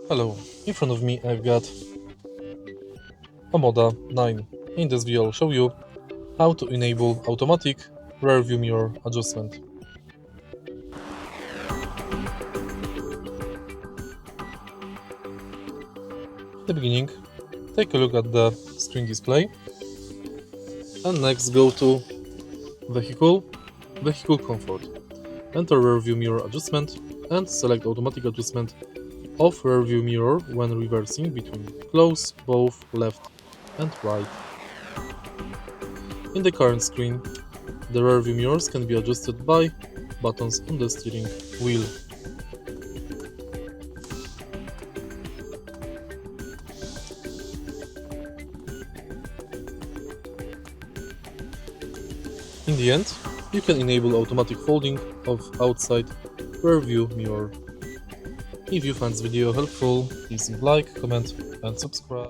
Hello, in front of me I've got Omoda 9. In this video I'll show you how to enable automatic rearview mirror adjustment. In the beginning, take a look at the screen display and next go to Vehicle Comfort. Enter rearview mirror adjustment and select automatic adjustment of rearview mirror when reversing between close, both left and right. In the current screen, the rearview mirrors can be adjusted by buttons on the steering wheel. In the end, you can enable automatic folding of outside rearview mirror. If you find this video helpful, please like, comment and subscribe.